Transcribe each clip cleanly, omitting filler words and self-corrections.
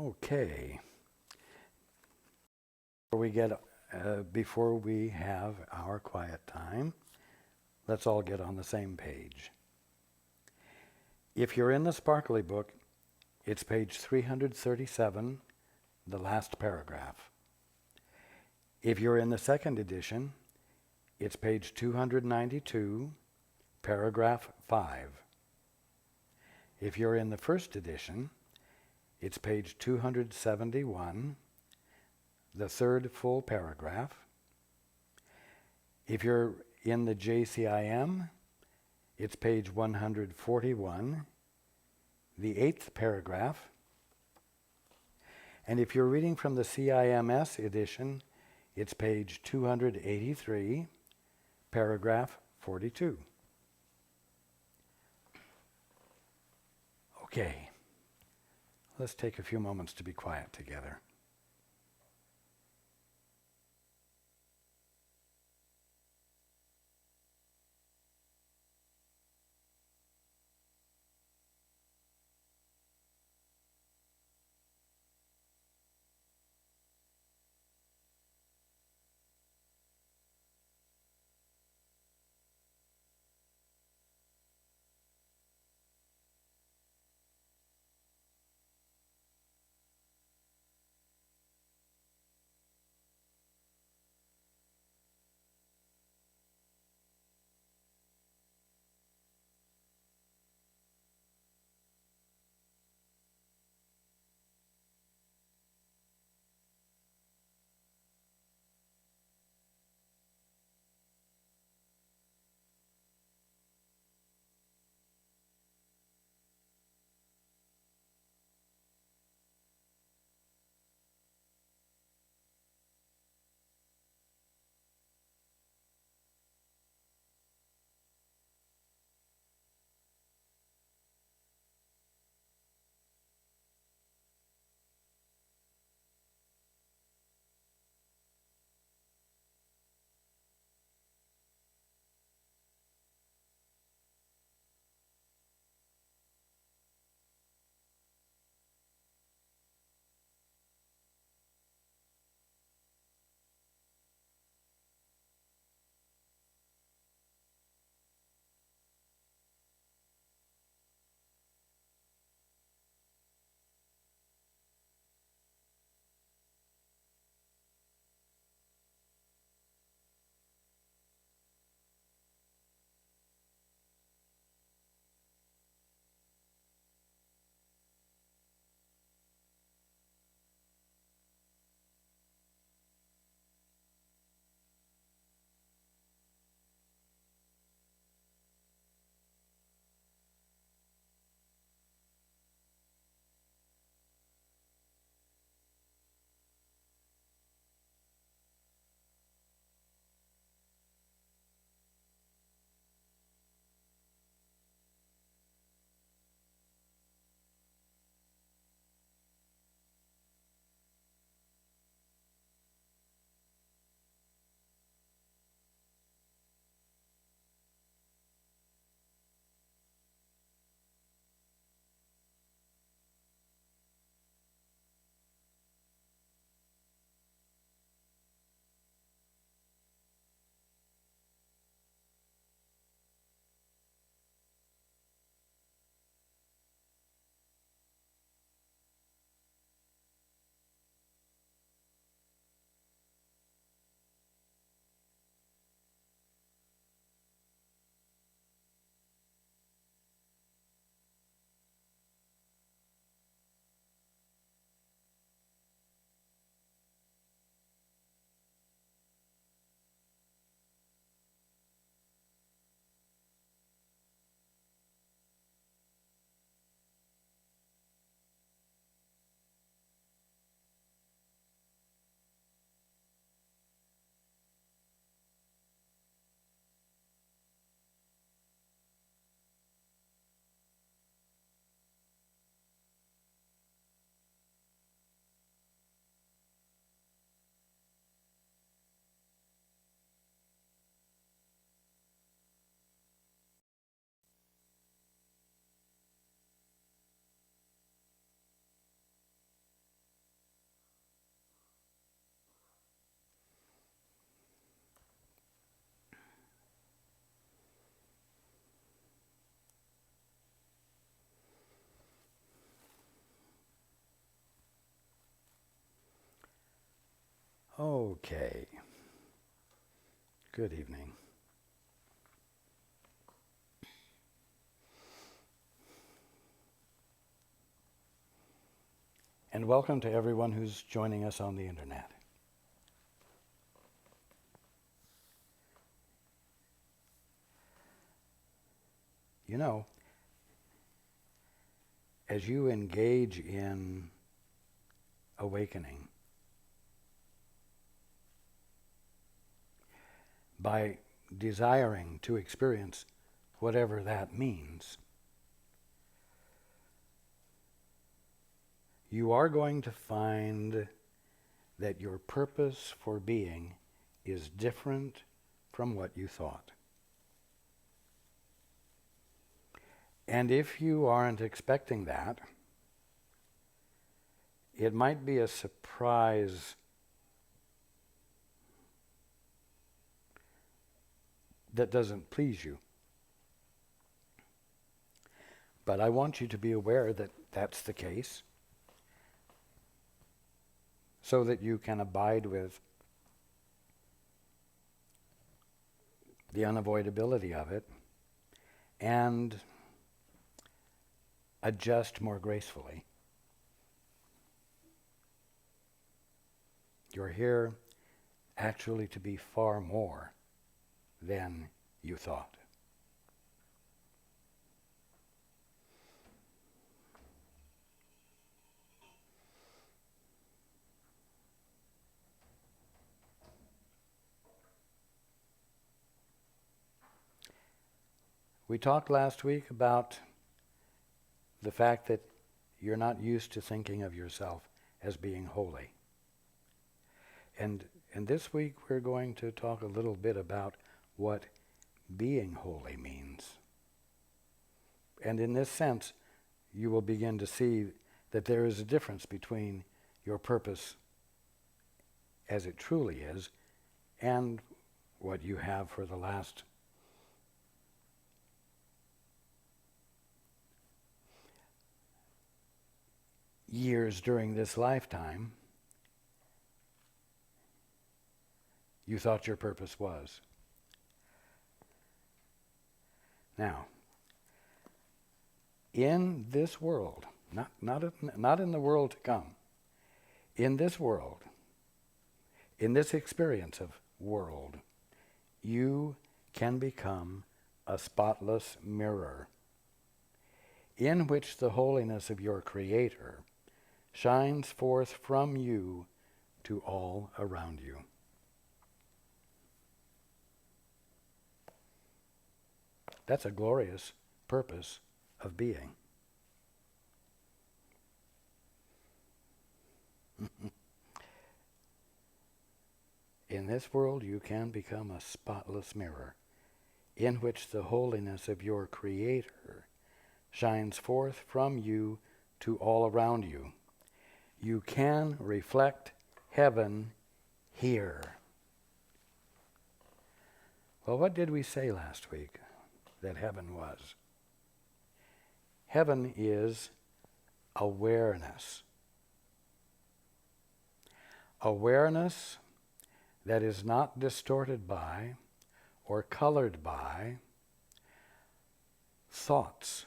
Okay. Before we have our quiet time, let's all get on the same page. If you're in the Sparkly book, it's page 337, the last paragraph. If you're in the second edition, it's page 292, paragraph 5. If you're in the first edition, it's page 271, the third full paragraph. If you're in the JCIM, it's page 141, the 8th paragraph. And if you're reading from the CIMS edition, it's page 283, paragraph 42. Okay, let's take a few moments to be quiet together. Okay. Good evening. And welcome to everyone who's joining us on the internet. You know, as you engage in awakening, by desiring to experience whatever that means, you are going to find that your purpose for being is different from what you thought. And if you aren't expecting that, it might be a surprise that doesn't please you. But I want you to be aware that that's the case, so that you can abide with the unavoidability of it and adjust more gracefully. You're here actually to be far more than you thought. We talked last week about the fact that you're not used to thinking of yourself as being holy. And this week we're going to talk a little bit about what being holy means. And in this sense, you will begin to see that there is a difference between your purpose as it truly is and what you have for the last years during this lifetime you thought your purpose was. Now, in this world, not in the world to come, in this world, in this experience of world, you can become a spotless mirror in which the holiness of your Creator shines forth from you to all around you. That's a glorious purpose of being. In this world, you can become a spotless mirror in which the holiness of your Creator shines forth from you to all around you. You can reflect heaven here. Well, what did we say last week that heaven was? Heaven is awareness. Awareness that is not distorted by or colored by thoughts.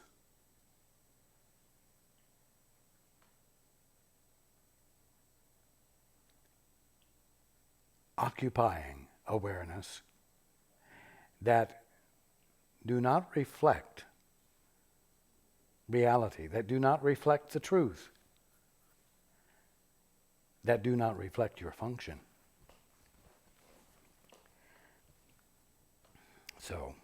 Occupying awareness that do not reflect reality, that do not reflect the truth, that do not reflect your function. So,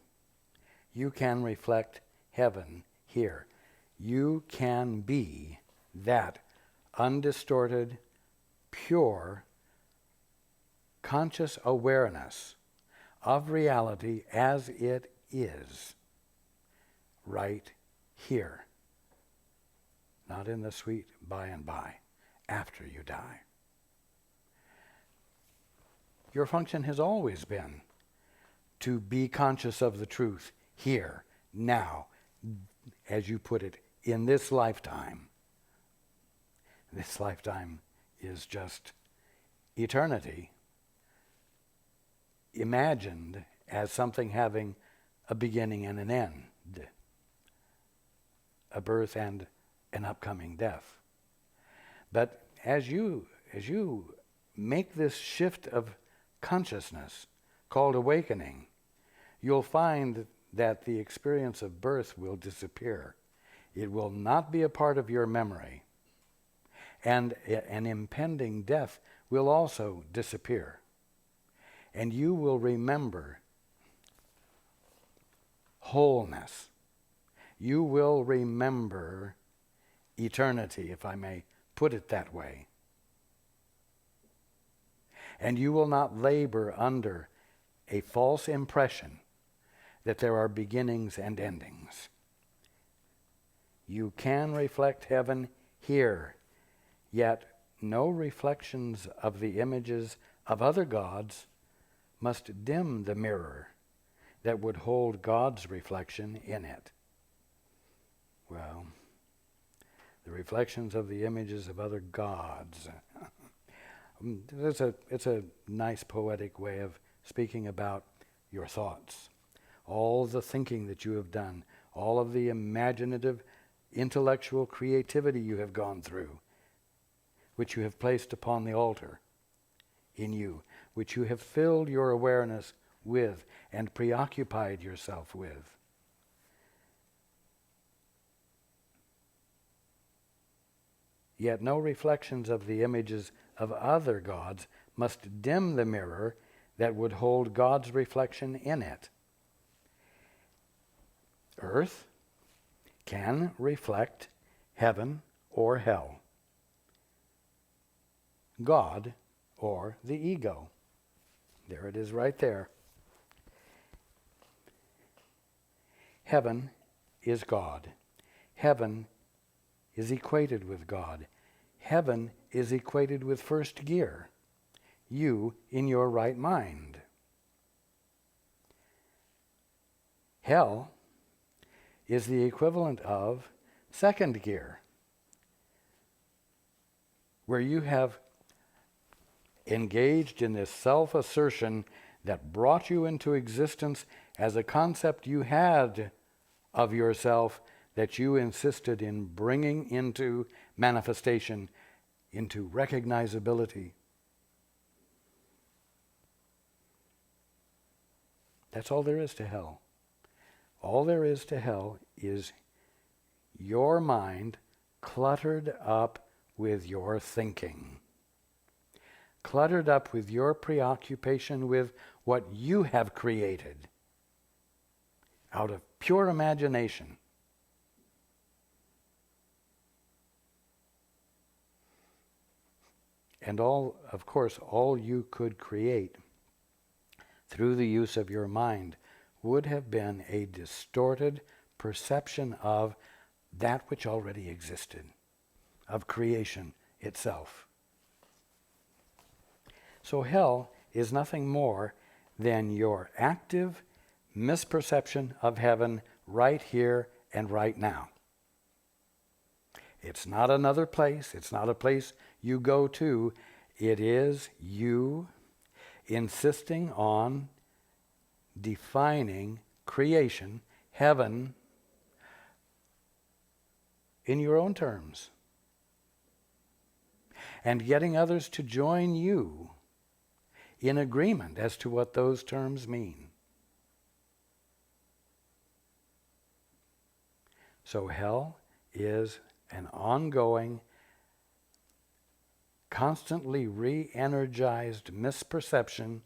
you can reflect heaven here. You can be that undistorted, pure, conscious awareness of reality as it is, right here. Not in the sweet by and by, after you die. Your function has always been to be conscious of the truth here, now, as you put it, in this lifetime. This lifetime is just eternity imagined as something having a beginning and an end, a birth and an upcoming death. But as you make this shift of consciousness called awakening, you'll find that the experience of birth will disappear. It will not be a part of your memory. And an impending death will also disappear. And you will remember wholeness. You will remember eternity, if I may put it that way. And you will not labor under a false impression that there are beginnings and endings. You can reflect heaven here, yet no reflections of the images of other gods must dim the mirror that would hold God's reflection in it. Well, the reflections of the images of other gods. It's a nice poetic way of speaking about your thoughts. All the thinking that you have done, all of the imaginative, intellectual creativity you have gone through, which you have placed upon the altar in you, which you have filled your awareness with and preoccupied yourself with. Yet no reflections of the images of other gods must dim the mirror that would hold God's reflection in it. Earth can reflect heaven or hell, God or the ego. There it is right there. Heaven is God. Heaven is equated with God. Heaven is equated with first gear. You in your right mind. Hell is the equivalent of second gear, where you have engaged in this self-assertion that brought you into existence as a concept you had of yourself that you insisted in bringing into manifestation, into recognizability. That's all there is to hell. All there is to hell is your mind cluttered up with your thinking, cluttered up with your preoccupation with what you have created out of pure imagination. And all you could create through the use of your mind would have been a distorted perception of that which already existed, of creation itself. So hell is nothing more than your active misperception of heaven right here and right now. It's not another place. It's not a place you go to. It is you insisting on defining creation, heaven, in your own terms, and getting others to join you in agreement as to what those terms mean. So hell is an ongoing, constantly re-energized misperception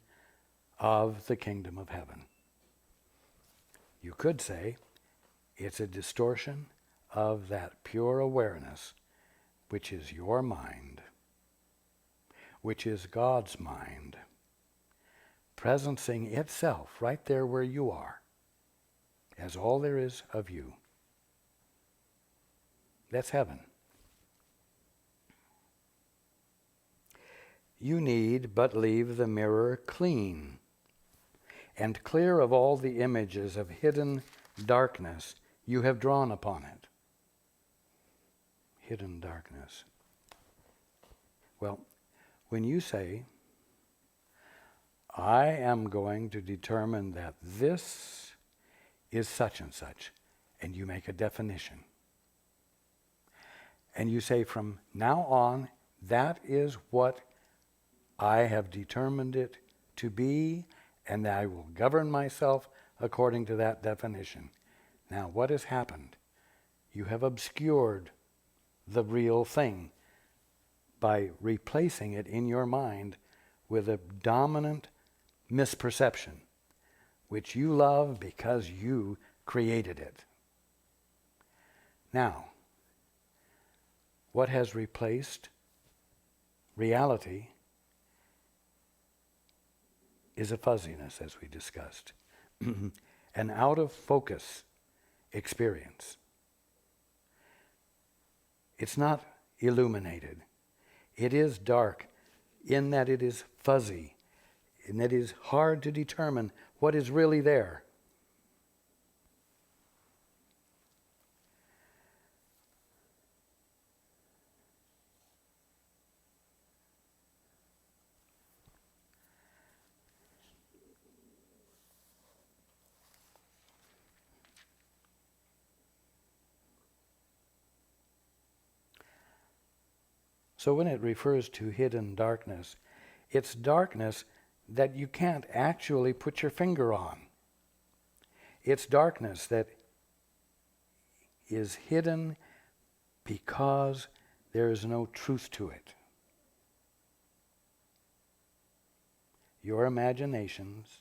of the kingdom of heaven. You could say it's a distortion of that pure awareness, which is your mind, which is God's mind, presencing itself right there where you are, as all there is of you. That's heaven. You need but leave the mirror clean and clear of all the images of hidden darkness you have drawn upon it. Hidden darkness. Well, when you say, I am going to determine that this is such and such, and you make a definition. And you say, from now on, that is what I have determined it to be, and I will govern myself according to that definition. Now, what has happened? You have obscured the real thing by replacing it in your mind with a dominant misperception, which you love because you created it. Now, what has replaced reality is a fuzziness, as we discussed, an out-of-focus experience. It's not illuminated. It is dark in that it is fuzzy, and it is hard to determine what is really there. So when it refers to hidden darkness, it's darkness that you can't actually put your finger on. It's darkness that is hidden because there is no truth to it. Your imaginations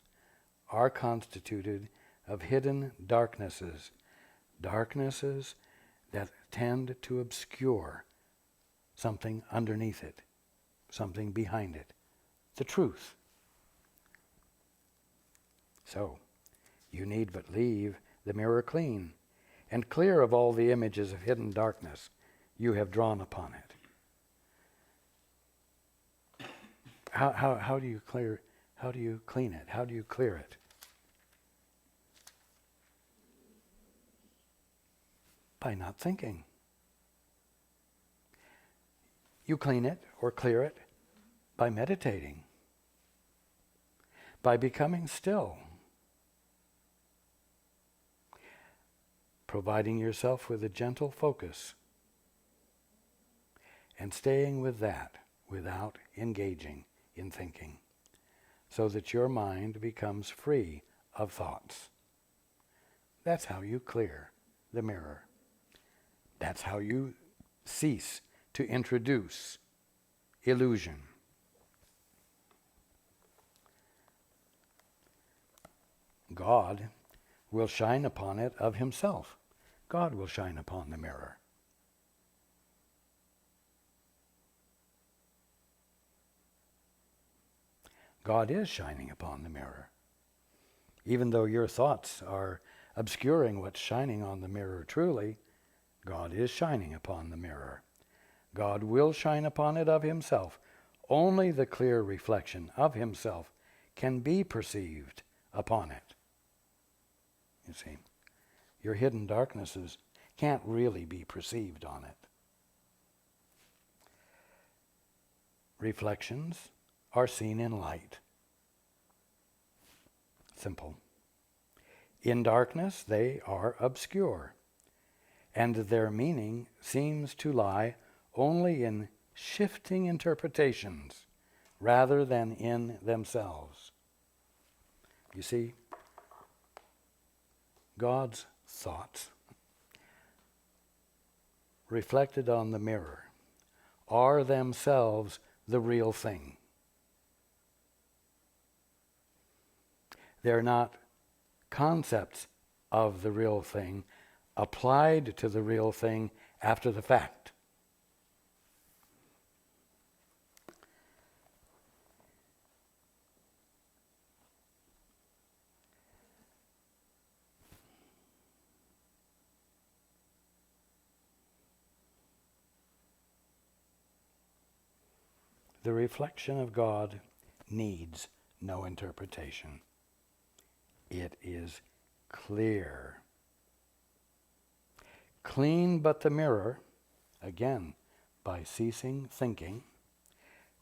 are constituted of hidden darknesses, darknesses that tend to obscure something underneath it, something behind it, the truth. So, you need but leave the mirror clean and clear of all the images of hidden darkness you have drawn upon it. How do you clean it? How do you clear it? By not thinking. You clean it or clear it by meditating, by becoming still, providing yourself with a gentle focus, and staying with that without engaging in thinking, so that your mind becomes free of thoughts. That's how you clear the mirror. That's how you cease to introduce illusion. God will shine upon it of himself. God will shine upon the mirror. God is shining upon the mirror. Even though your thoughts are obscuring what's shining on the mirror truly, God is shining upon the mirror. God will shine upon it of himself. Only the clear reflection of himself can be perceived upon it. You see, your hidden darknesses can't really be perceived on it. Reflections are seen in light. Simple. In darkness they are obscure, and their meaning seems to lie only in shifting interpretations rather than in themselves. You see, God's thoughts reflected on the mirror are themselves the real thing. They're not concepts of the real thing applied to the real thing after the fact. The reflection of God needs no interpretation. It is clear. Clean but the mirror, again, by ceasing thinking.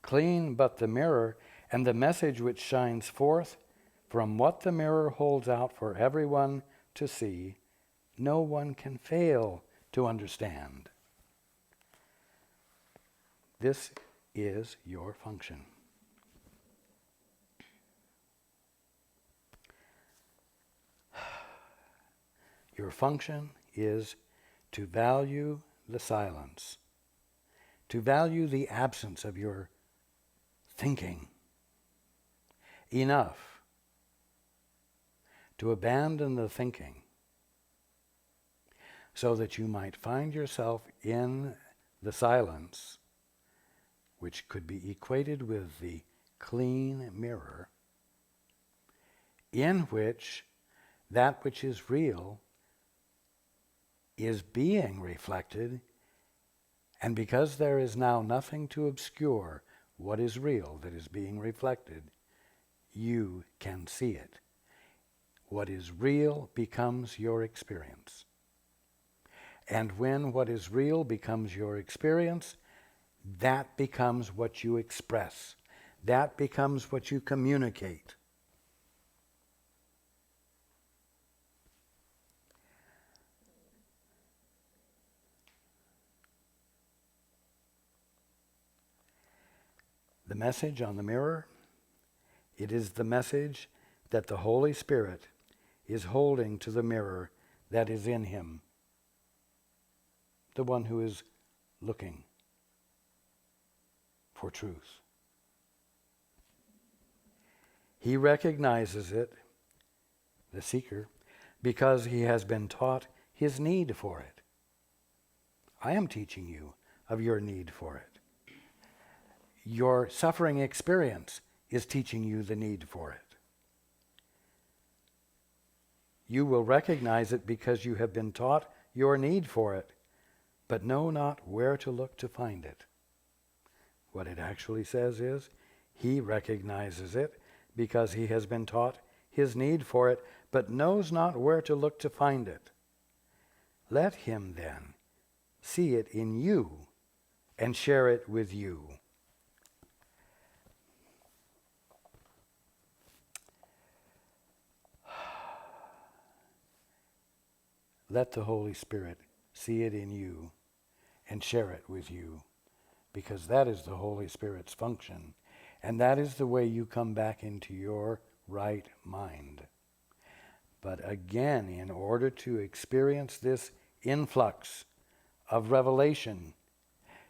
Clean but the mirror, And the message which shines forth from what the mirror holds out for everyone to see, no one can fail to understand. This is your function. Your function is to value the silence, to value the absence of your thinking enough to abandon the thinking so that you might find yourself in the silence, which could be equated with the clean mirror, in which that which is real is being reflected, and because there is now nothing to obscure what is real that is being reflected, you can see it. What is real becomes your experience. And when what is real becomes your experience, that becomes what you express. That becomes what you communicate. The message on the mirror, it is the message that the Holy Spirit is holding to the mirror that is in him, the one who is looking for truth. He recognizes it, the seeker, because he has been taught his need for it. I am teaching you of your need for it. Your suffering experience is teaching you the need for it. You will recognize it because you have been taught your need for it, but know not where to look to find it. What it actually says is, he recognizes it because he has been taught his need for it, but knows not where to look to find it. Let him then see it in you and share it with you. Let the Holy Spirit see it in you and share it with you, because that is the Holy Spirit's function, and that is the way you come back into your right mind. But again, in order to experience this influx of revelation,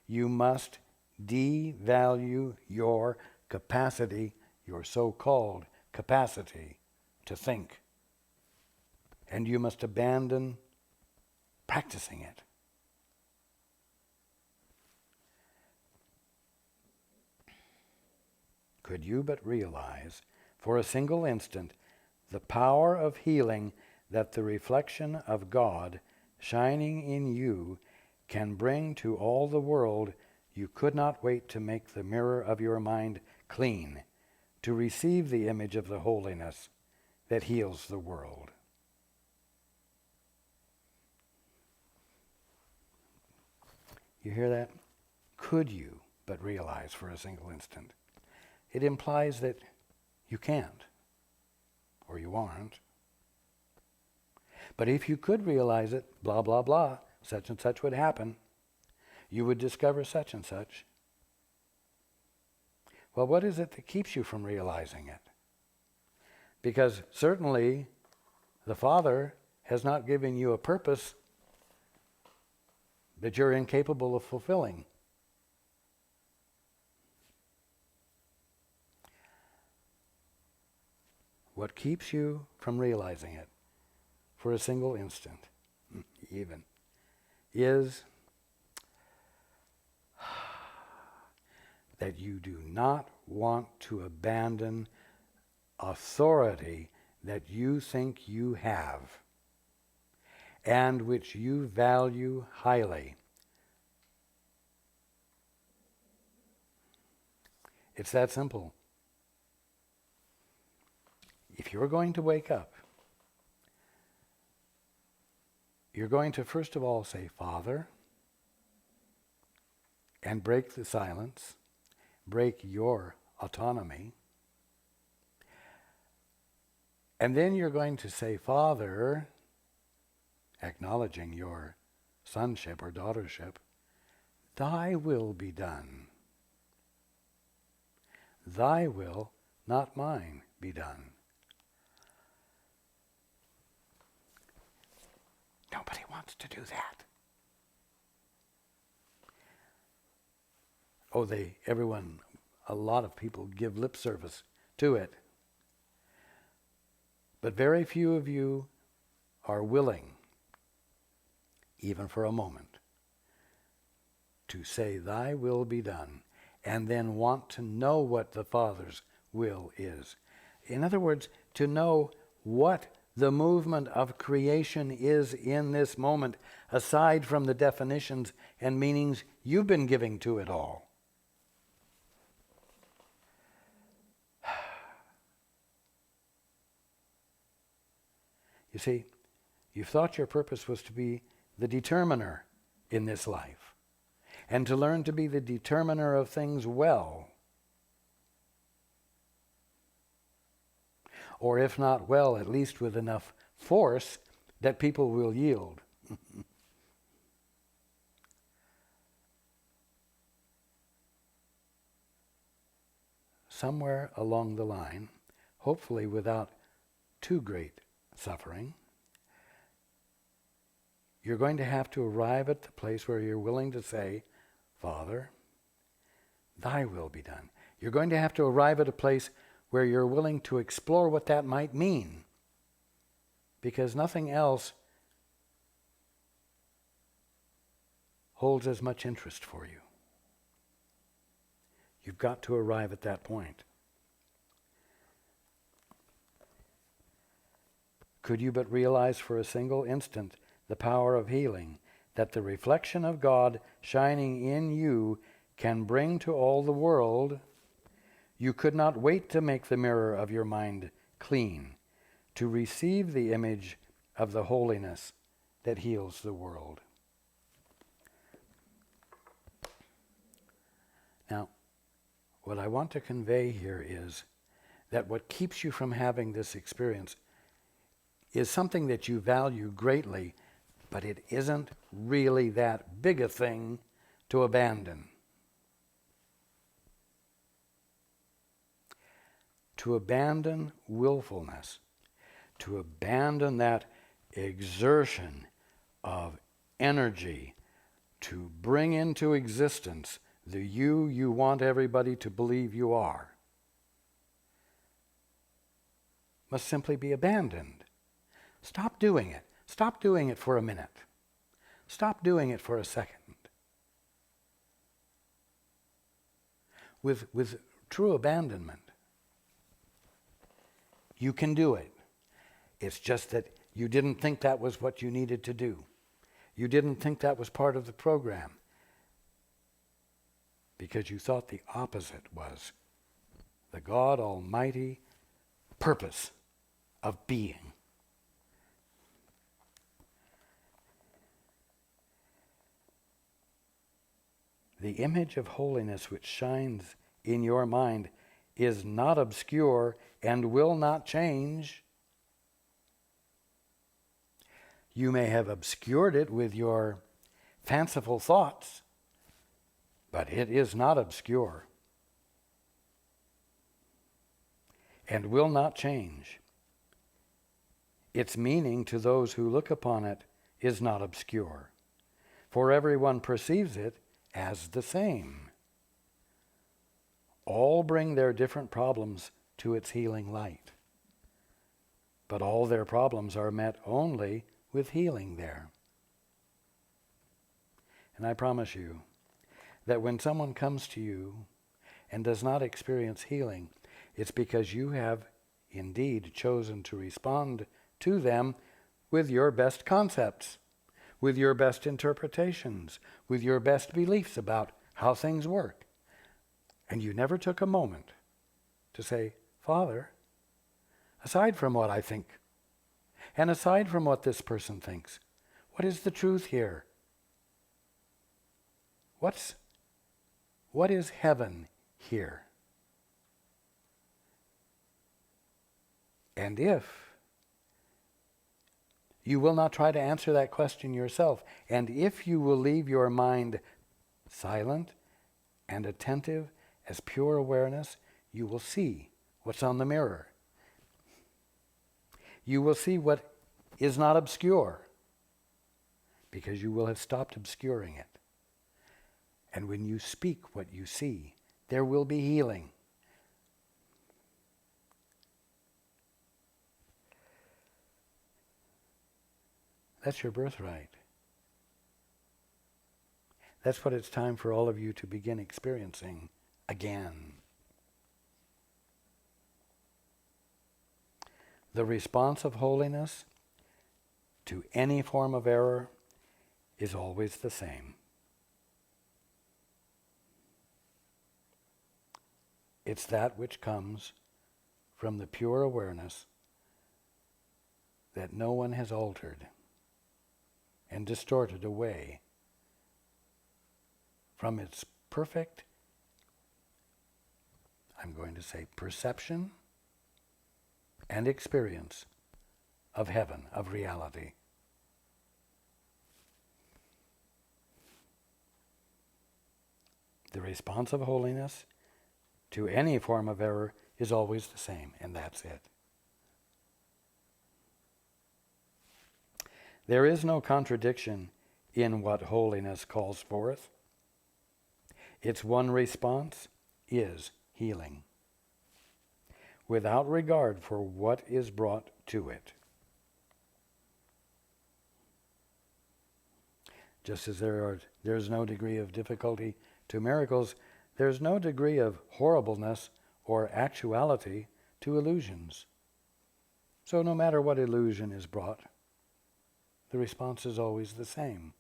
you must devalue your capacity, your so-called capacity to think. And you must abandon practicing it. Could you but realize for a single instant the power of healing that the reflection of God shining in you can bring to all the world, you could not wait to make the mirror of your mind clean, to receive the image of the holiness that heals the world. You hear that? Could you but realize for a single instant? It implies that you can't, or you aren't. But if you could realize it, blah, blah, blah, such and such would happen. You would discover such and such. Well, what is it that keeps you from realizing it? Because certainly the Father has not given you a purpose that you're incapable of fulfilling. What keeps you from realizing it for a single instant, even, is that you do not want to abandon authority that you think you have and which you value highly. It's that simple. If you're going to wake up, you're going to first of all say, Father, and break the silence, break your autonomy, And then you're going to say, Father, acknowledging your sonship or daughtership, thy will be done. Thy will, not mine, be done. Nobody wants to do that. Oh, a lot of people give lip service to it. But very few of you are willing, even for a moment, to say, thy will be done, and then want to know what the Father's will is. In other words, to know what the movement of creation is in this moment, aside from the definitions and meanings you've been giving to it all. You see, you thought your purpose was to be the determiner in this life, and to learn to be the determiner of things well. Or if not well, at least with enough force that people will yield. Somewhere along the line, hopefully without too great suffering, you're going to have to arrive at the place where you're willing to say, Father, thy will be done. You're going to have to arrive at a place where you're willing to explore what that might mean, because nothing else holds as much interest for you. You've got to arrive at that point. Could you but realize for a single instant the power of healing, that the reflection of God shining in you can bring to all the world, you could not wait to make the mirror of your mind clean, to receive the image of the holiness that heals the world. Now, what I want to convey here is that what keeps you from having this experience is something that you value greatly, but it isn't really that big a thing to abandon. To abandon willfulness, to abandon that exertion of energy to bring into existence the you want everybody to believe you are, must simply be abandoned. Stop doing it. Stop doing it for a minute. Stop doing it for a second. With true abandonment, you can do it. It's just that you didn't think that was what you needed to do. You didn't think that was part of the program, because you thought the opposite was the God Almighty purpose of being. The image of holiness which shines in your mind is not obscure and will not change. You may have obscured it with your fanciful thoughts, but it is not obscure and will not change. Its meaning to those who look upon it is not obscure, for everyone perceives it as the same. All bring their different problems to its healing light, but all their problems are met only with healing there. And I promise you that when someone comes to you and does not experience healing, it's because you have indeed chosen to respond to them with your best concepts, with your best interpretations, with your best beliefs about how things work. And you never took a moment to say, Father, aside from what I think, and aside from what this person thinks, what is the truth here? What is heaven here? And if You will not try to answer that question yourself. And if you will leave your mind silent and attentive as pure awareness, you will see what's on the mirror. You will see what is not obscure, because you will have stopped obscuring it. And when you speak what you see, there will be healing. That's your birthright. That's what it's time for all of you to begin experiencing again. The response of holiness to any form of error is always the same. It's that which comes from the pure awareness that no one has altered and distorted away from its perfect, I'm going to say, perception and experience of heaven, of reality. The response of holiness to any form of error is always the same, and that's it. There is no contradiction in what holiness calls forth. Its one response is healing, without regard for what is brought to it. Just as there's no degree of difficulty to miracles, there's no degree of horribleness or actuality to illusions. So no matter what illusion is brought, the response is always the same.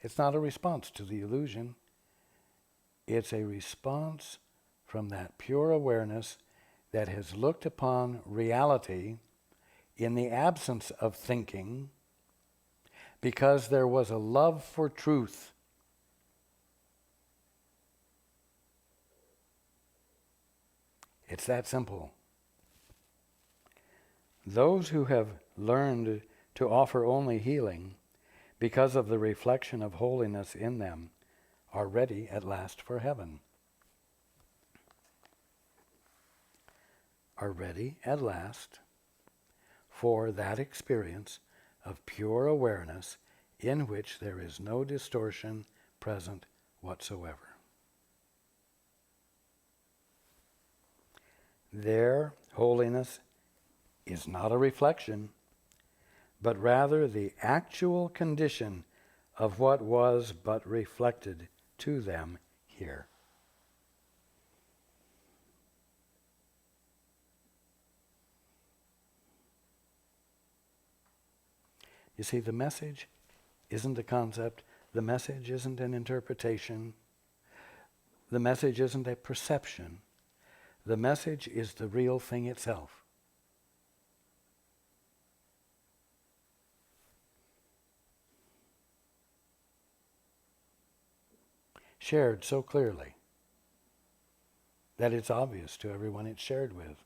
It's not a response to the illusion. It's a response from that pure awareness that has looked upon reality in the absence of thinking, because there was a love for truth. It's that simple. Those who have learned to offer only healing because of the reflection of holiness in them are ready at last for heaven. Are ready at last for that experience of pure awareness in which there is no distortion present whatsoever. Their holiness is not a reflection, but rather the actual condition of what was but reflected to them here. You see, the message isn't a concept. The message isn't an interpretation. The message isn't a perception. The message is the real thing itself. Shared so clearly that it's obvious to everyone it's shared with.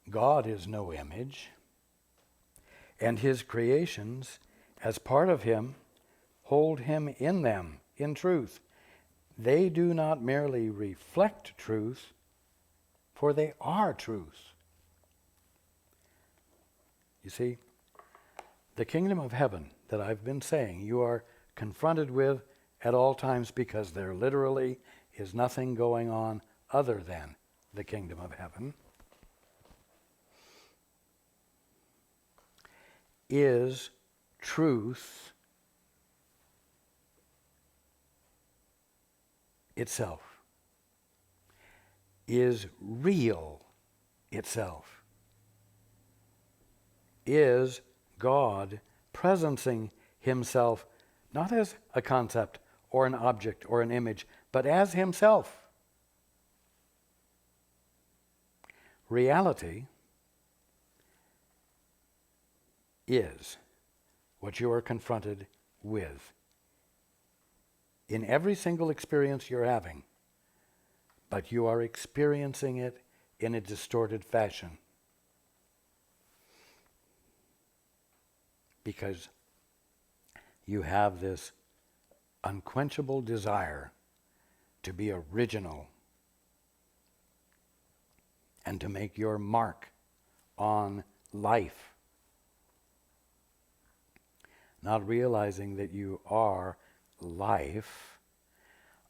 God is no image, and his creations, as part of him, hold him in them, in truth. They do not merely reflect truth, for they are truth. You see, the kingdom of heaven that I've been saying you are confronted with at all times, because there literally is nothing going on other than the kingdom of heaven, is truth itself, is real itself, is God presencing himself not as a concept or an object or an image, but as himself. Reality is what you are confronted with in every single experience you're having, but you are experiencing it in a distorted fashion. because you have this unquenchable desire to be original and to make your mark on life, not realizing that you are life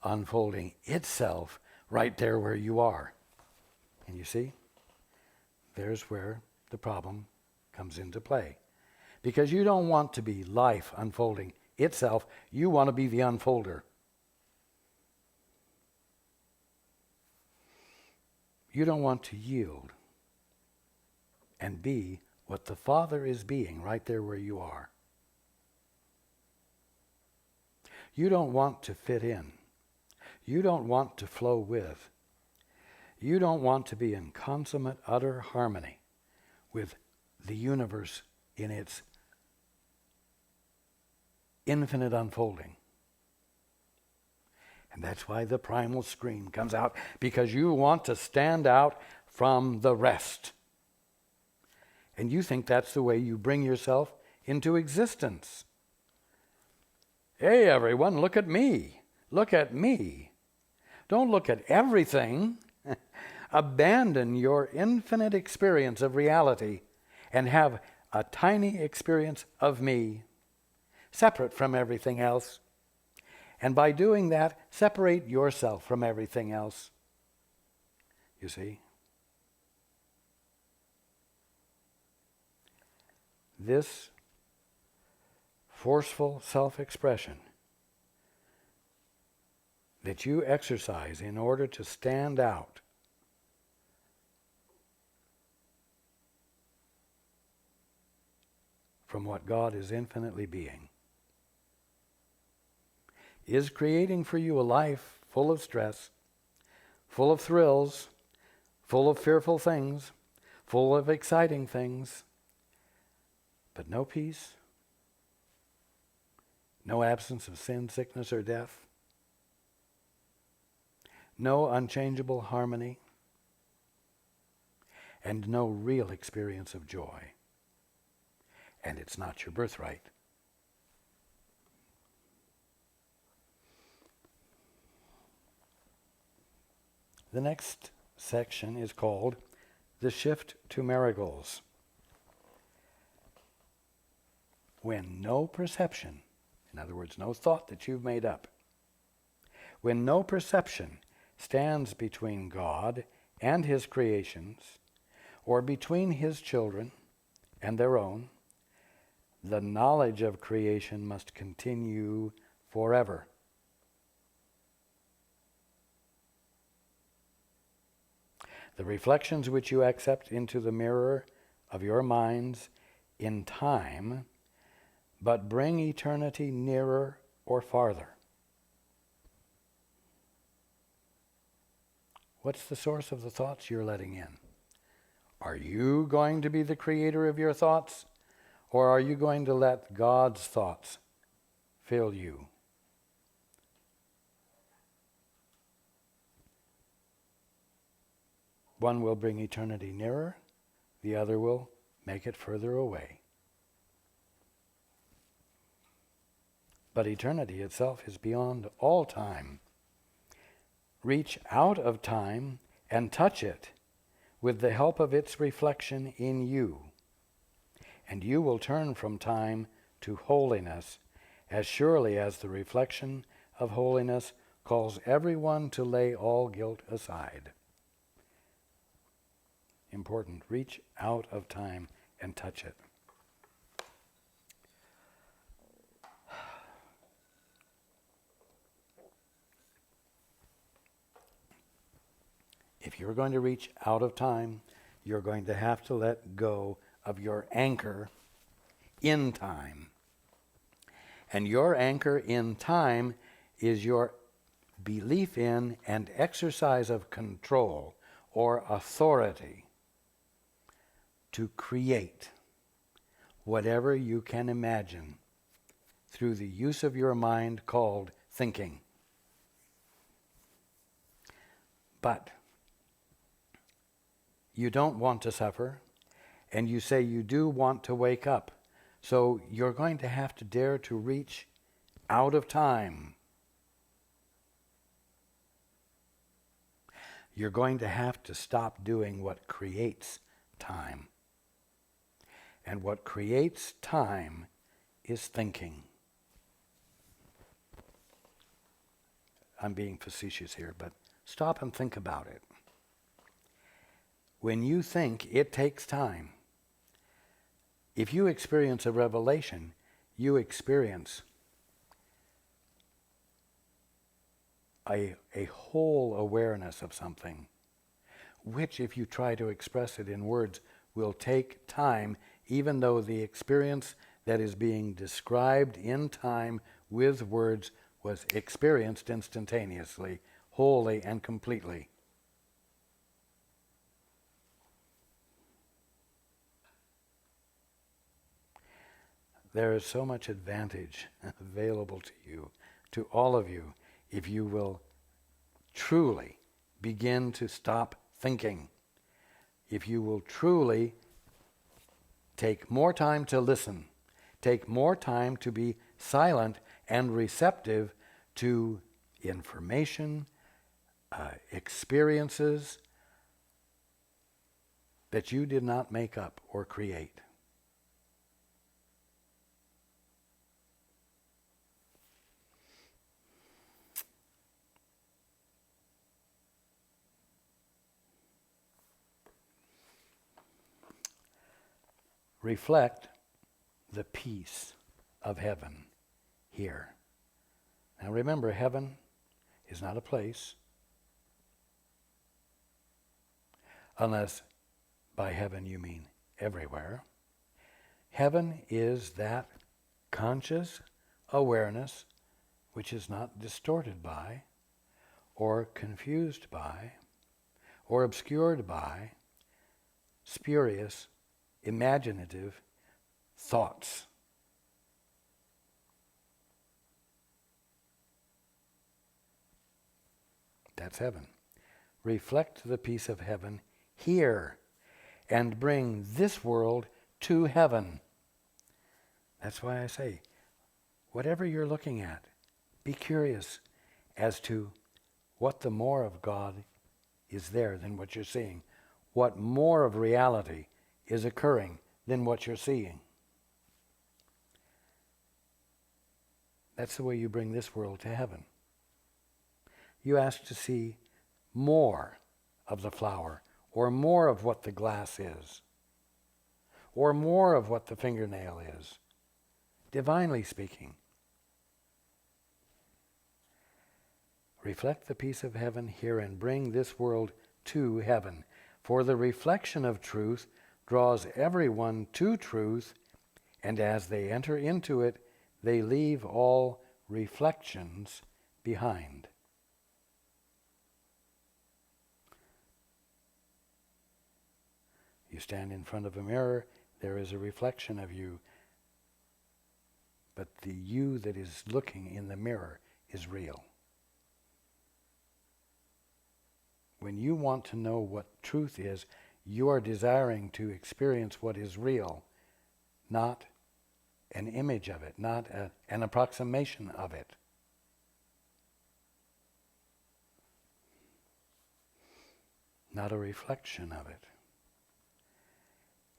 unfolding itself right there where you are. And you see, there's where the problem comes into play. Because you don't want to be life unfolding itself, you want to be the unfolder. You don't want to yield and be what the Father is being right there where you are. You don't want to fit in. You don't want to flow with. You don't want to be in consummate, utter harmony with the universe in its infinite unfolding. And that's why the primal scream comes out, because you want to stand out from the rest. And you think that's the way you bring yourself into existence. Hey, everyone, look at me. Look at me. Don't look at everything. Abandon your infinite experience of reality and have a tiny experience of me, separate from everything else. And by doing that, separate yourself from everything else. You see? This forceful self-expression that you exercise in order to stand out from what God is infinitely being is creating for you a life full of stress, full of thrills, full of fearful things, full of exciting things, but no peace, no absence of sin, sickness, or death, no unchangeable harmony, and no real experience of joy. And it's not your birthright. The next section is called The Shift to Marigolds. When no perception, in other words, no thought that you've made up, when no perception stands between God and his creations, or between his children and their own, the knowledge of creation must continue forever. The reflections which you accept into the mirror of your minds in time, but bring eternity nearer or farther. What's the source of the thoughts you're letting in? Are you going to be the creator of your thoughts? Or are you going to let God's thoughts fill you? One will bring eternity nearer, the other will make it further away. But eternity itself is beyond all time. Reach out of time and touch it with the help of its reflection in you. And you will turn from time to holiness as surely as the reflection of holiness calls everyone to lay all guilt aside. Important. Reach out of time and touch it. If you're going to reach out of time, you're going to have to let go of your anchor in time. And your anchor in time is your belief in and exercise of control or authority to create whatever you can imagine through the use of your mind called thinking. But you don't want to suffer, and you say you do want to wake up. So you're going to have to dare to reach out of time. You're going to have to stop doing what creates time. And what creates time is thinking. I'm being facetious here, but stop and think about it. When you think, it takes time. If you experience a revelation, you experience a whole awareness of something, which, if you try to express it in words, will take time, even though the experience that is being described in time with words was experienced instantaneously, wholly and completely. There is so much advantage available to you, to all of you, if you will truly begin to stop thinking. If you will truly take more time to listen, take more time to be silent and receptive to information, experiences that you did not make up or create. Reflect the peace of heaven here. Now remember, heaven is not a place, unless by heaven you mean everywhere. Heaven is that conscious awareness which is not distorted by, or confused by, or obscured by spurious, imaginative thoughts. That's heaven. Reflect the peace of heaven here and bring this world to heaven. That's why I say, whatever you're looking at, be curious as to what the more of God is there than what you're seeing. What more of reality is occurring than what you're seeing. That's the way you bring this world to heaven. You ask to see more of the flower, or more of what the glass is, or more of what the fingernail is, divinely speaking. Reflect the peace of heaven here and bring this world to heaven. For the reflection of truth draws everyone to truth, and as they enter into it, they leave all reflections behind. You stand in front of a mirror, there is a reflection of you, but the you that is looking in the mirror is real. When you want to know what truth is, you are desiring to experience what is real, not an image of it, not an approximation of it. Not a reflection of it.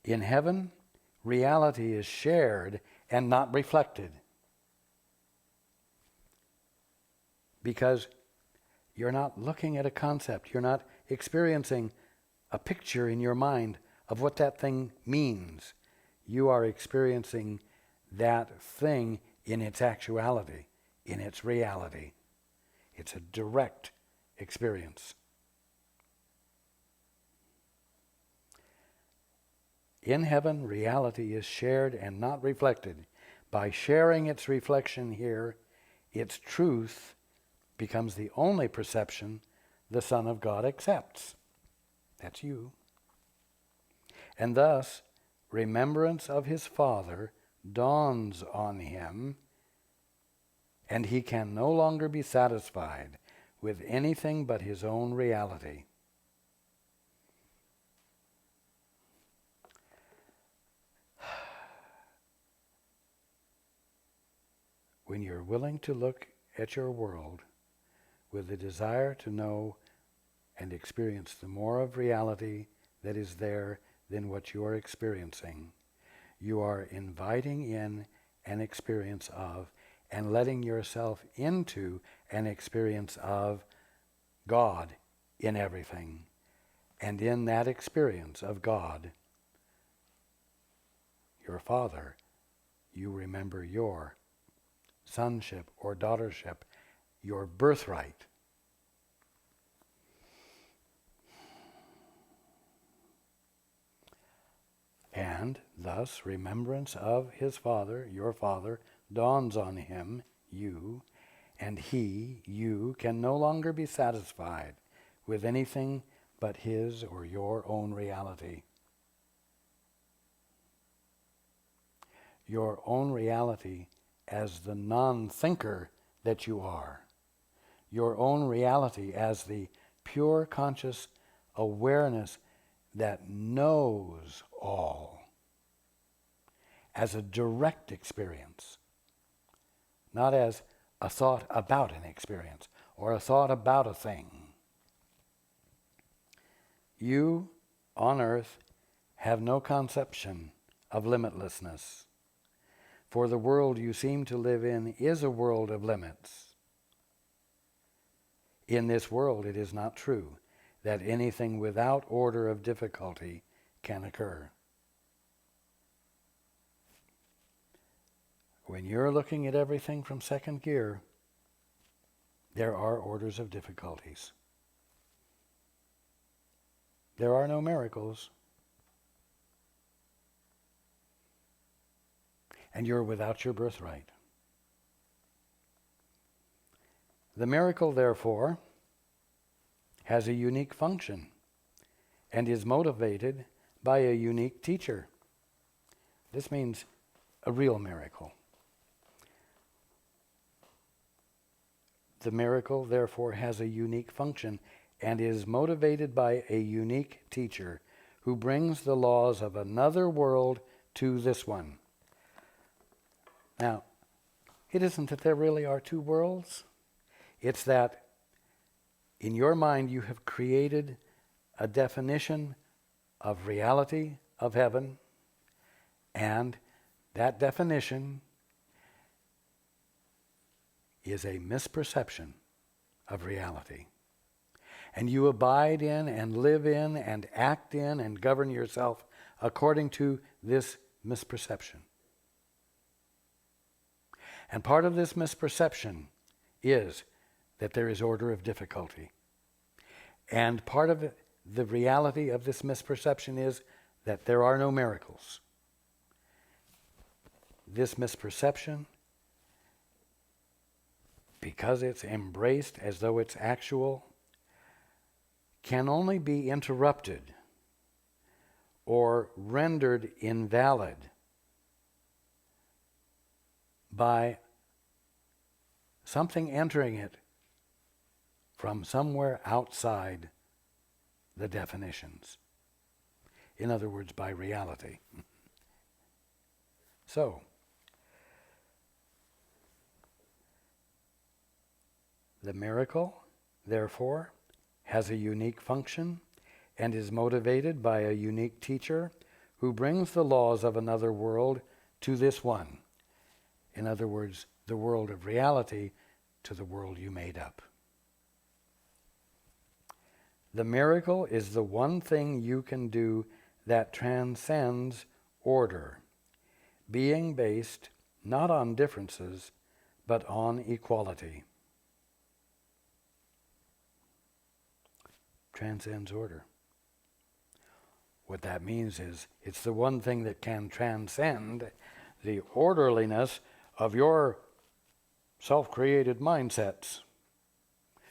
In heaven, reality is shared and not reflected. Because you're not looking at a concept. You're not experiencing a picture in your mind of what that thing means. You are experiencing that thing in its actuality, in its reality. It's a direct experience. In heaven, reality is shared and not reflected. By sharing its reflection here, its truth becomes the only perception the Son of God accepts. That's you. And thus, remembrance of his Father dawns on him, and he can no longer be satisfied with anything but his own reality. when you're willing to look at your world with the desire to know and experience the more of reality that is there than what you are experiencing, you are inviting in an experience of and letting yourself into an experience of God in everything. And in that experience of God, your Father, you remember your sonship or daughtership, your birthright. And thus remembrance of his Father, your Father, dawns on him, you, and he, you, can no longer be satisfied with anything but his or your own reality. Your own reality as the non-thinker that you are. Your own reality as the pure conscious awareness that knows all. As a direct experience. Not as a thought about an experience or a thought about a thing. You, on earth, have no conception of limitlessness. For the world you seem to live in is a world of limits. In this world it is not true that anything without order of difficulty can occur. When you're looking at everything from second gear, there are orders of difficulties. There are no miracles. And you're without your birthright. The miracle, therefore, has a unique function and is motivated by a unique teacher. This means a real miracle. The miracle, therefore, has a unique function and is motivated by a unique teacher who brings the laws of another world to this one. Now, it isn't that there really are two worlds. It's that in your mind you have created a definition of reality of heaven, and that definition is a misperception of reality. And you abide in and live in and act in and govern yourself according to this misperception. And part of this misperception is that there is order of difficulty. And part of the reality of this misperception is that there are no miracles. This misperception, because it's embraced as though it's actual, can only be interrupted or rendered invalid by something entering it from somewhere outside the definitions. In other words, by reality. So, the miracle, therefore, has a unique function and is motivated by a unique teacher who brings the laws of another world to this one. In other words, the world of reality to the world you made up. The miracle is the one thing you can do that transcends order, being based not on differences, but on equality. Transcends order. What that means is it's the one thing that can transcend the orderliness of your self-created mindsets,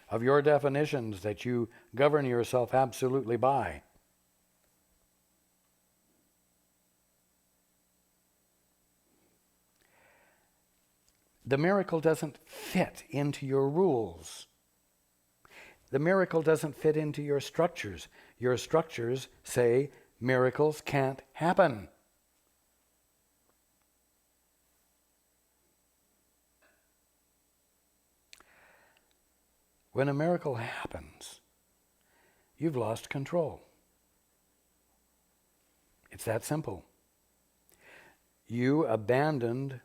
of your definitions that you govern yourself absolutely by. The miracle doesn't fit into your rules. The miracle doesn't fit into your structures. Your structures say miracles can't happen. When a miracle happens, you've lost control. It's that simple. You abandoned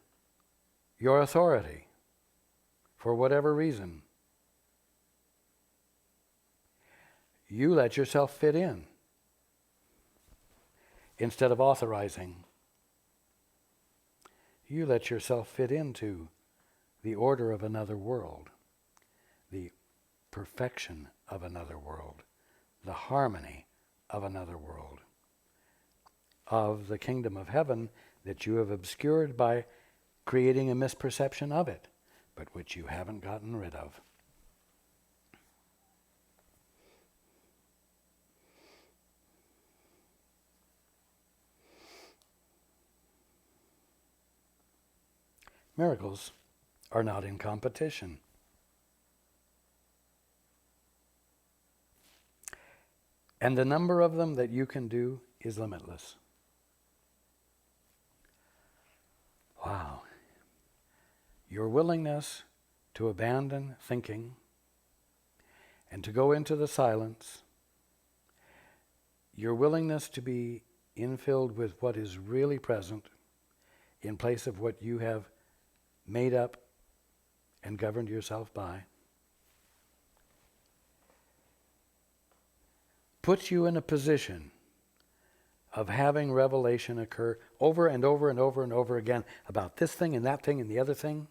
your authority for whatever reason. You let yourself fit in instead of authorizing. You let yourself fit into the order of another world, the perfection of another world, the harmony of another world, of the kingdom of heaven that you have obscured by creating a misperception of it, but which you haven't gotten rid of. Miracles are not in competition. And the number of them that you can do is limitless. Wow. Your willingness to abandon thinking and to go into the silence, your willingness to be infilled with what is really present in place of what you have made up and governed yourself by, puts you in a position of having revelation occur over and over and over and over again about this thing and that thing and the other thing,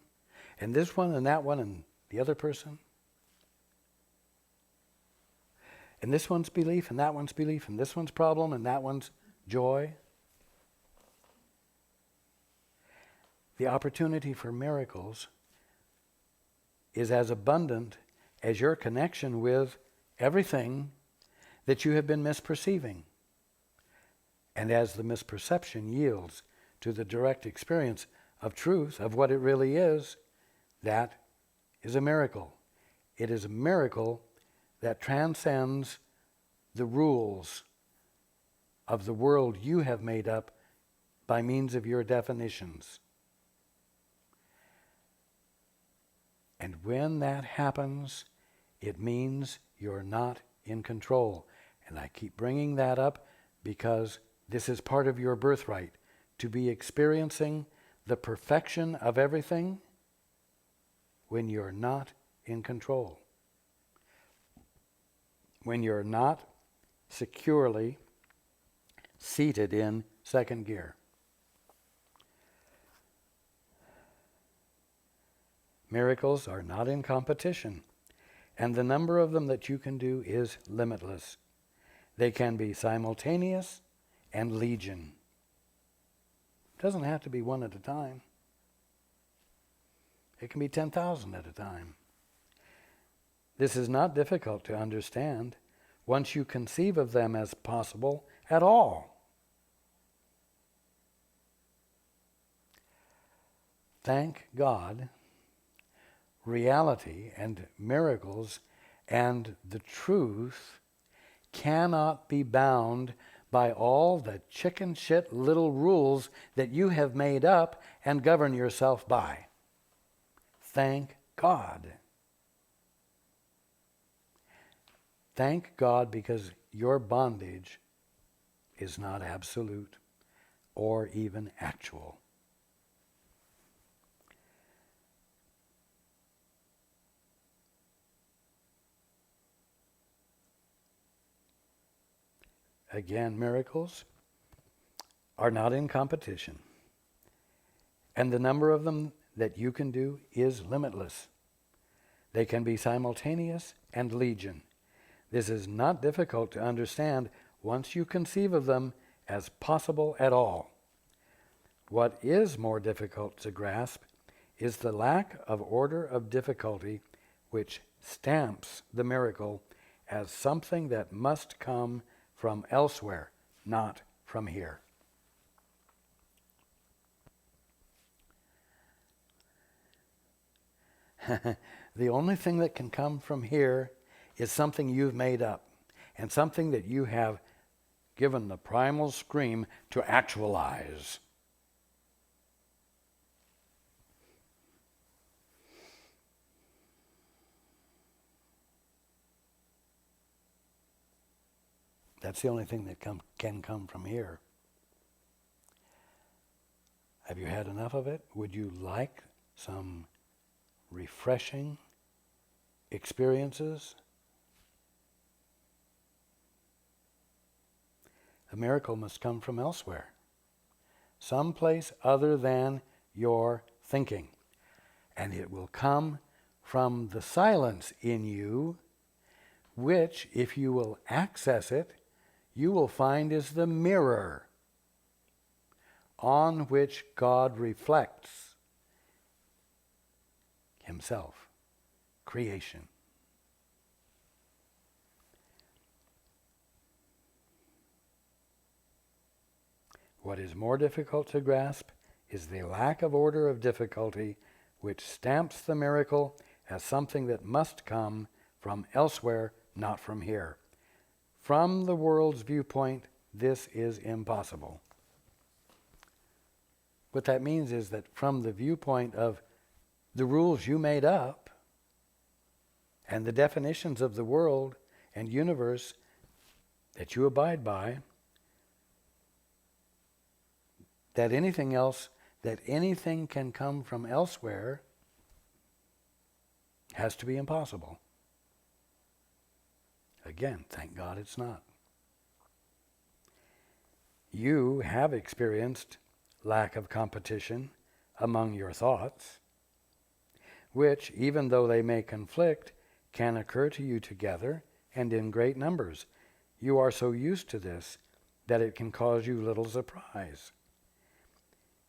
and this one and that one and the other person. And this one's belief and that one's belief, and this one's problem and that one's joy. The opportunity for miracles is as abundant as your connection with everything that you have been misperceiving. And as the misperception yields to the direct experience of truth, of what it really is, that is a miracle. It is a miracle that transcends the rules of the world you have made up by means of your definitions. And when that happens, it means you're not in control. And I keep bringing that up because this is part of your birthright, to be experiencing the perfection of everything when you're not in control. When you're not securely seated in second gear. Miracles are not in competition, and the number of them that you can do is limitless. They can be simultaneous and legion. It doesn't have to be one at a time. It can be 10,000 at a time. This is not difficult to understand once you conceive of them as possible at all. Thank God, reality and miracles and the truth cannot be bound by all the chicken shit little rules that you have made up and govern yourself by. Thank God. Thank God, because your bondage is not absolute or even actual. Again, miracles are not in competition, and the number of them that you can do is limitless. They can be simultaneous and legion. This is not difficult to understand once you conceive of them as possible at all. What is more difficult to grasp is the lack of order of difficulty which stamps the miracle as something that must come from elsewhere, not from here. The only thing that can come from here is something you've made up, and something that you have given the primal scream to actualize. That's the only thing that can come from here. Have you had enough of it? Would you like some refreshing experiences? A miracle must come from elsewhere, someplace other than your thinking. And it will come from the silence in you, which, if you will access it, you will find is the mirror on which God reflects himself, creation. What is more difficult to grasp is the lack of order of difficulty which stamps the miracle as something that must come from elsewhere, not from here. From the world's viewpoint, this is impossible. What that means is that from the viewpoint of the rules you made up and the definitions of the world and universe that you abide by, that anything can come from elsewhere has to be impossible. Again, thank God it's not. You have experienced lack of competition among your thoughts, which, even though they may conflict, can occur to you together and in great numbers. You are so used to this that it can cause you little surprise.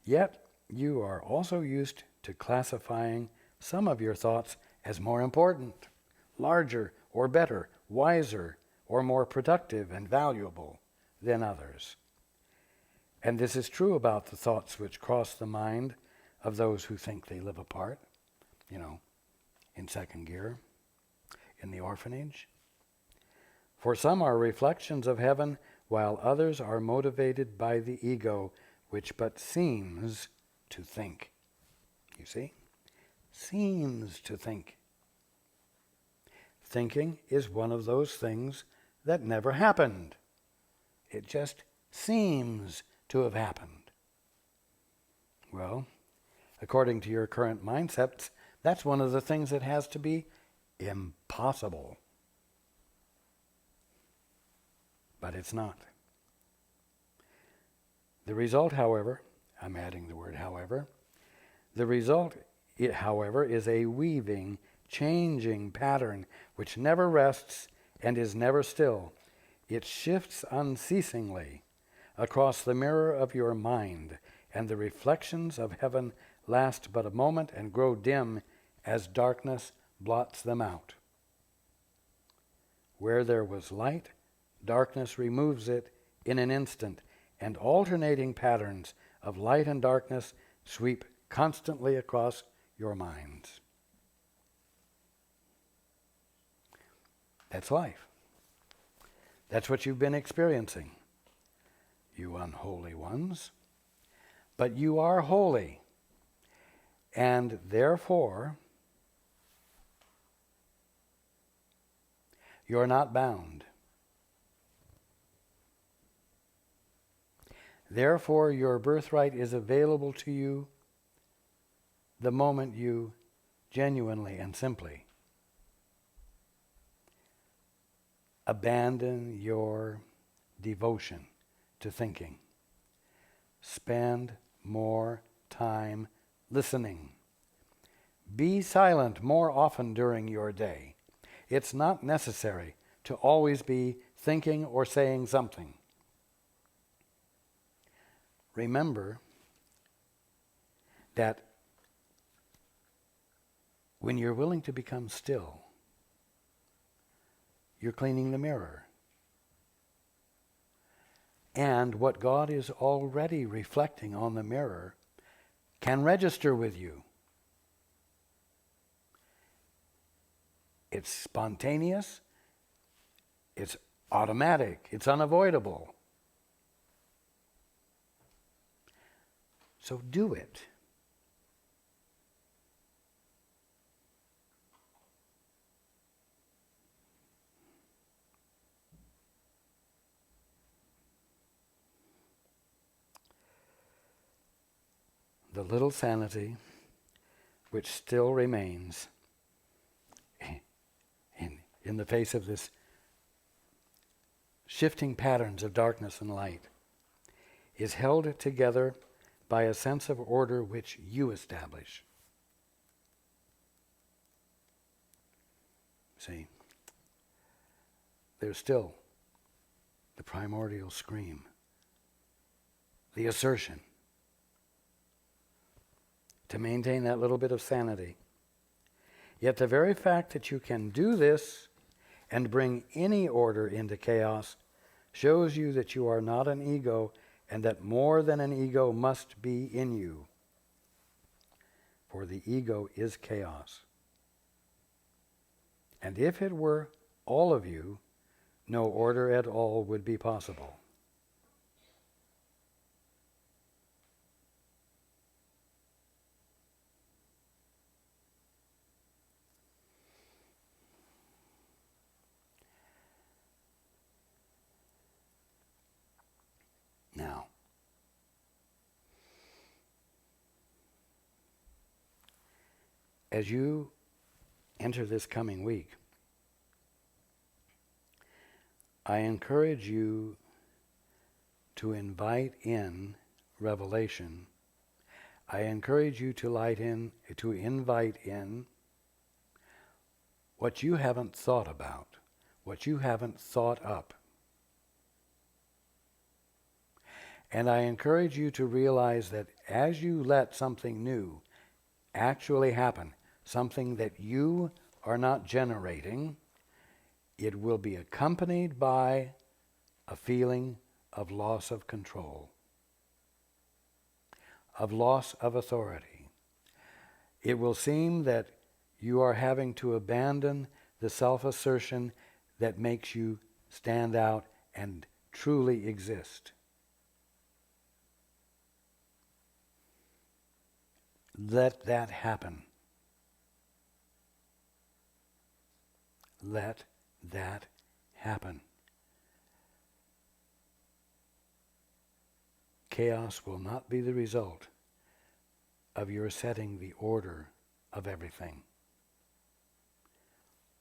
Yet, you are also used to classifying some of your thoughts as more important, larger or better, wiser or more productive and valuable than others. And this is true about the thoughts which cross the mind of those who think they live apart, in second gear, in the orphanage. For some are reflections of heaven, while others are motivated by the ego, which but seems to think. You see? Seems to think. Thinking is one of those things that never happened. It just seems to have happened. Well, according to your current mindsets, that's one of the things that has to be impossible. But it's not. The result, however, I'm adding the word however, the result, however, is a weaving, changing pattern which never rests and is never still. It shifts unceasingly across the mirror of your mind, and the reflections of heaven last but a moment and grow dim as darkness blots them out. Where there was light, darkness removes it in an instant, and alternating patterns of light and darkness sweep constantly across your minds. That's life. That's what you've been experiencing, you unholy ones. But you are holy, and therefore you're not bound. Therefore, your birthright is available to you the moment you genuinely and simply abandon your devotion to thinking. Spend more time listening. Be silent more often during your day. It's not necessary to always be thinking or saying something. Remember that when you're willing to become still, you're cleaning the mirror. And what God is already reflecting on the mirror can register with you. It's spontaneous, it's automatic, it's unavoidable. So do it. the little sanity which still remains in the face of this shifting patterns of darkness and light is held together by a sense of order which you establish. See, there's still the primordial scream, the assertion to maintain that little bit of sanity. Yet the very fact that you can do this and bring any order into chaos shows you that you are not an ego and that more than an ego must be in you. For the ego is chaos. And if it were all of you, no order at all would be possible. Now, as you enter this coming week, I encourage you to invite in revelation. I encourage you to invite in what you haven't thought about, what you haven't thought up. And I encourage you to realize that as you let something new actually happen, something that you are not generating, it will be accompanied by a feeling of loss of control, of loss of authority. It will seem that you are having to abandon the self-assertion that makes you stand out and truly exist. Let that happen. Let that happen. Chaos will not be the result of your setting the order of everything.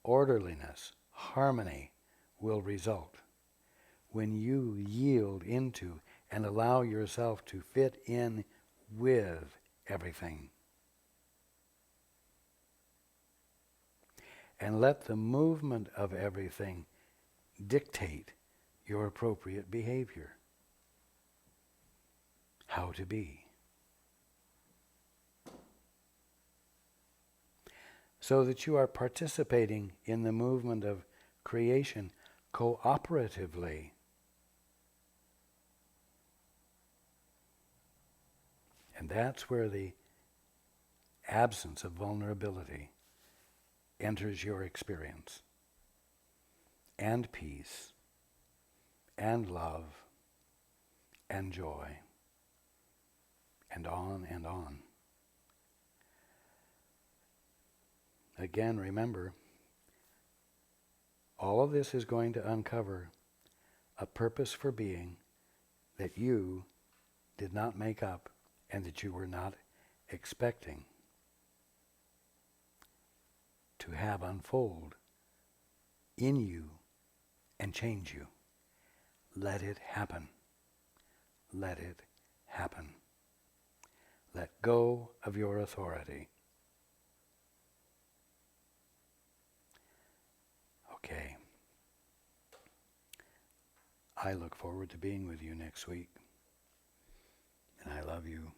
Orderliness, harmony will result when you yield into and allow yourself to fit in with everything. And let the movement of everything dictate your appropriate behavior. How to be. So that you are participating in the movement of creation cooperatively. And that's where the absence of vulnerability enters your experience, and peace, and love, and joy, and on and on. Again, remember, all of this is going to uncover a purpose for being that you did not make up and that you were not expecting to have unfold in you and change you. Let it happen. Let it happen. Let go of your authority. Okay. I look forward to being with you next week. And I love you.